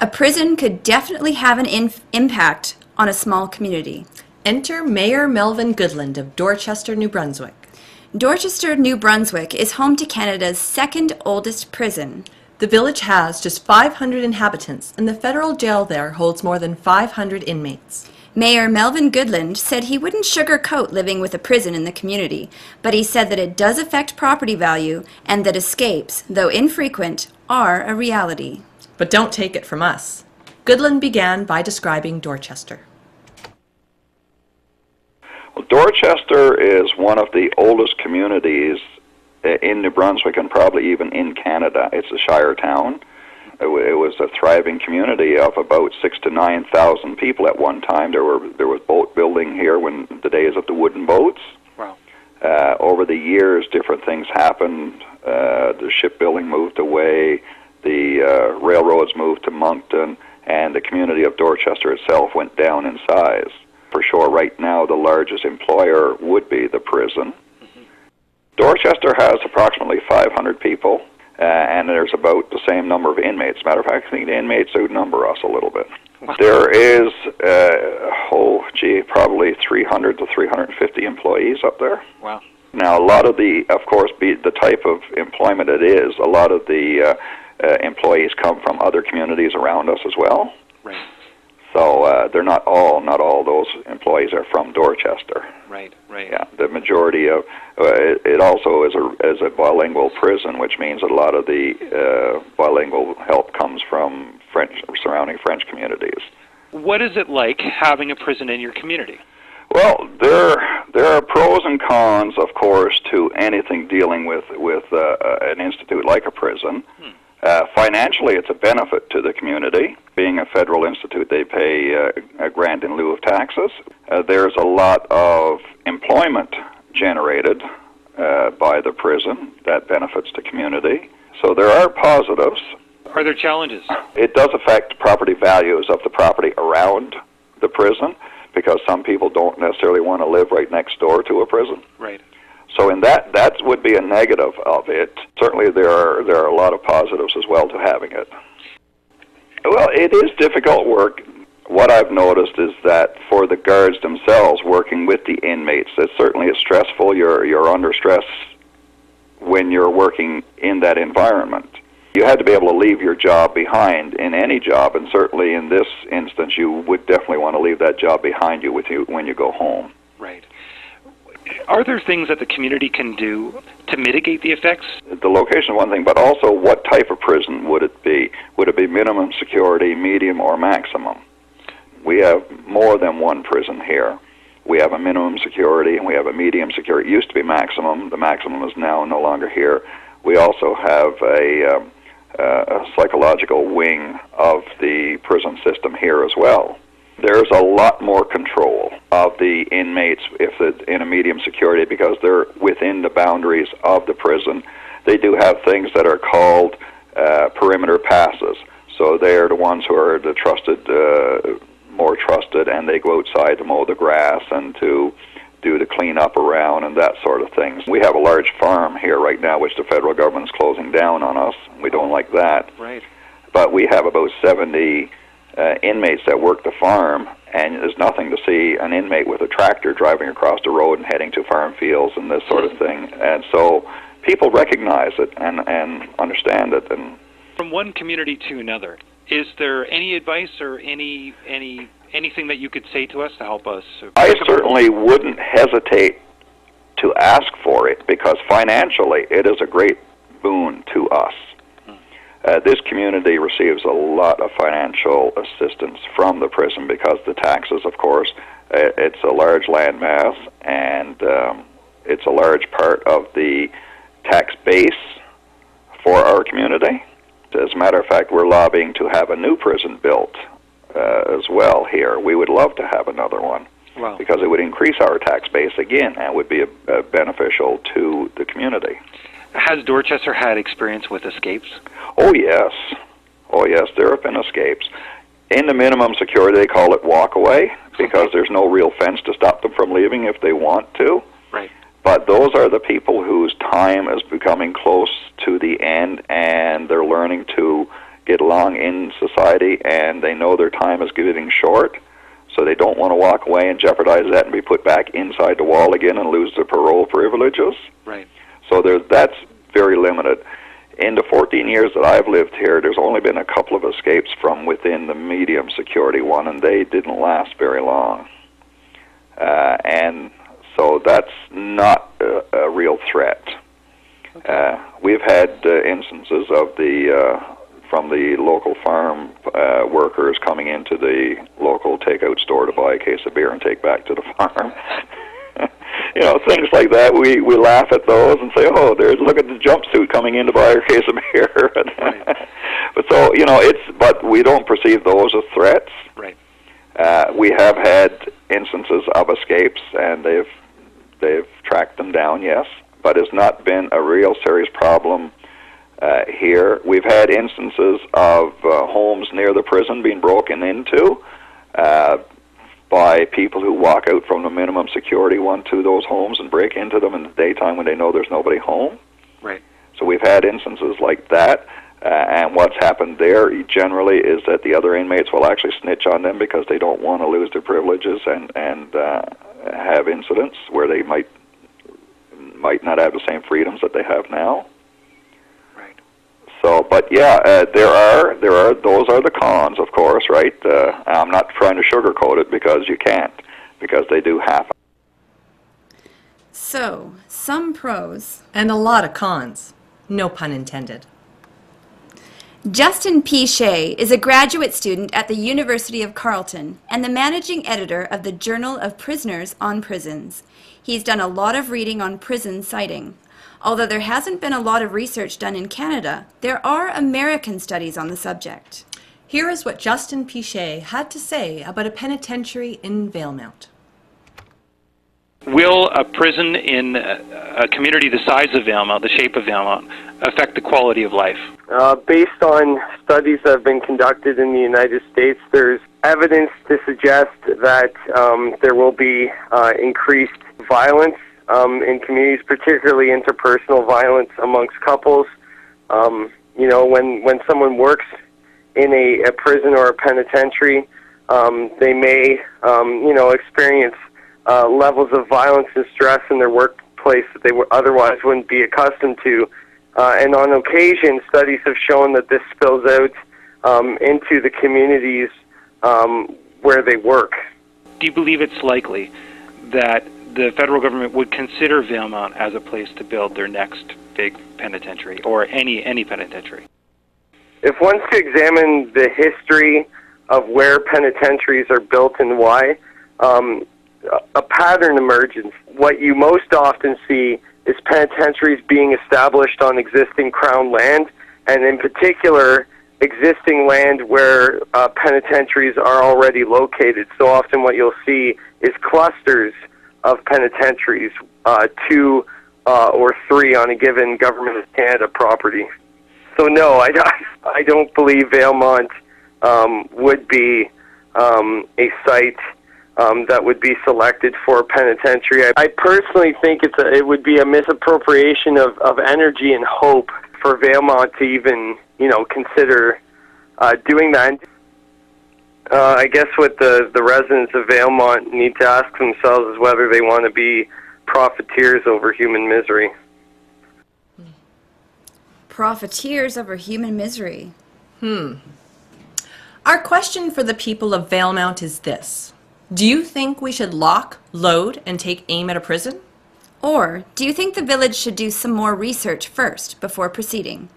A prison could definitely have an impact on a small community. Enter Mayor Melvin Goodland of Dorchester, New Brunswick. Dorchester, New Brunswick is home to Canada's second oldest prison. The village has just 500 inhabitants, and the federal jail there holds more than 500 inmates. Mayor Melvin Goodland said he wouldn't sugarcoat living with a prison in the community, but he said that it does affect property value and that escapes, though infrequent, are a reality. But don't take it from us. Goodland began by describing Dorchester. Well, Dorchester is one of the oldest communities in New Brunswick and probably even in Canada. It's a shire town. It was a thriving community of about 6,000 to 9,000 people at one time. There was boat building here when the days of the wooden boats. Wow. Over the years, different things happened. The shipbuilding moved away. The railroads moved to Moncton, and the community of Dorchester itself went down in size. For sure, right now, the largest employer would be the prison. Mm-hmm. Dorchester has approximately 500 people. And there's about the same number of inmates. Matter of fact, I think the inmates outnumber us a little bit. Wow. There is, probably 300 to 350 employees up there. Wow. Now, a lot of the type of employment it is, a lot of the employees come from other communities around us as well. Right. So they're not all those employees are from Dorchester. Right. Yeah, the majority of it also is a bilingual prison, which means that a lot of the bilingual help comes from surrounding French communities. What is it like having a prison in your community? Well, there are pros and cons, of course, to anything dealing with an institute like a prison. Financially, it's a benefit to the community. Being a federal institute, they pay a grant in lieu of taxes. There's a lot of employment generated by the prison that benefits the community. So there are positives. Are there challenges? It does affect property values of the property around the prison because some people don't necessarily want to live right next door to a prison. Right. So in that would be a negative of it. Certainly there are a lot of positives as well to having it. Well, it is difficult work. What I've noticed is that for the guards themselves working with the inmates, it certainly is stressful. You're under stress when you're working in that environment. You had to be able to leave your job behind in any job, and certainly in this instance you would definitely want to leave that job behind you with you when you go home. Right. Are there things that the community can do to mitigate the effects? The location is one thing, but also what type of prison would it be? Would it be minimum security, medium, or maximum? We have more than one prison here. We have a minimum security and we have a medium security. It used to be maximum. The maximum is now no longer here. We also have a psychological wing of the prison system here as well. There's a lot more control of the inmates if it's in a medium security because they're within the boundaries of the prison. They do have things that are called perimeter passes. So they're the ones who are the more trusted, and they go outside to mow the grass and to do the cleanup around and that sort of thing. We have a large farm here right now, which the federal government is closing down on us. We don't like that. Right. But we have about 70 inmates that work the farm, and there's nothing to see an inmate with a tractor driving across the road and heading to farm fields and this sort of thing. And so people recognize it and understand it. And from one community to another, is there any advice or anything that you could say to us to help us? I certainly wouldn't hesitate to ask for it because financially it is a great boon to us. This community receives a lot of financial assistance from the prison because the taxes, of course, it's a large land mass and it's a large part of the tax base for our community. As a matter of fact, we're lobbying to have a new prison built as well here. We would love to have another one. Wow. Because it would increase our tax base again and would be beneficial to the community. Has Dorchester had experience with escapes? Oh, yes. Oh, yes, there have been escapes. In the minimum security, they call it walk-away because there's no real fence to stop them from leaving if they want to. Right. But those are the people whose time is becoming close to the end, and they're learning to get along in society, and they know their time is getting short, so they don't want to walk away and jeopardize that and be put back inside the wall again and lose their parole privileges. Right. So that's very limited. In the 14 years that I've lived here, there's only been a couple of escapes from within the medium security one, and they didn't last very long. And so that's not a real threat. We've had instances of from the local farm workers coming into the local takeout store to buy a case of beer and take back to the farm. You know, things like that. We laugh at those and say, "Oh, look at the jumpsuit coming in to buy a case of beer." But so, you know, but we don't perceive those as threats. Right. We have had instances of escapes, and they've tracked them down, yes, but it's not been a real serious problem here. We've had instances of homes near the prison being broken into by people who walk out from the minimum security one to those homes and break into them in the daytime when they know there's nobody home. Right. So we've had instances like that, and what's happened there generally is that the other inmates will actually snitch on them because they don't want to lose their privileges and have incidents where they might not have the same freedoms that they have now. Right. So, but yeah, there are those are the cons, of course, right? I'm not trying to sugarcoat it because you can't, because they do happen. So, some pros. And a lot of cons. No pun intended. Justin P. Shea is a graduate student at the University of Carleton and the managing editor of the Journal of Prisoners on Prisons. He's done a lot of reading on prison siting. Although there hasn't been a lot of research done in Canada, there are American studies on the subject. Here is what Justin P. Shea had to say about a penitentiary in Valemount. Will a prison in a community the size of Valemount, the shape of Valemount, affect the quality of life? Based on studies that have been conducted in the United States, there's evidence to suggest that there will be increased violence in communities, particularly interpersonal violence amongst couples. You know, when someone works in a prison or a penitentiary, they may, experience levels of violence and stress in their workplace that they otherwise wouldn't be accustomed to. And on occasion, studies have shown that this spills out into the communities where they work. Do you believe it's likely that the federal government would consider Valemount as a place to build their next big penitentiary, or any penitentiary? If one's to examine the history of where penitentiaries are built and why, a pattern emerges. What you most often see is penitentiaries being established on existing Crown land, and in particular, existing land where penitentiaries are already located. So often what you'll see is clusters of penitentiaries, 2 or 3 on a given Government of Canada property. So no, I don't believe Valemount would be a site that would be selected for a penitentiary. I personally think it would be a misappropriation of energy and hope for Valemount to even, consider doing that. I guess what the residents of Valemount need to ask themselves is whether they want to be profiteers over human misery. Profiteers over human misery. Our question for the people of Valemount is this. Do you think we should lock, load, and take aim at a prison? Or do you think the village should do some more research first before proceeding?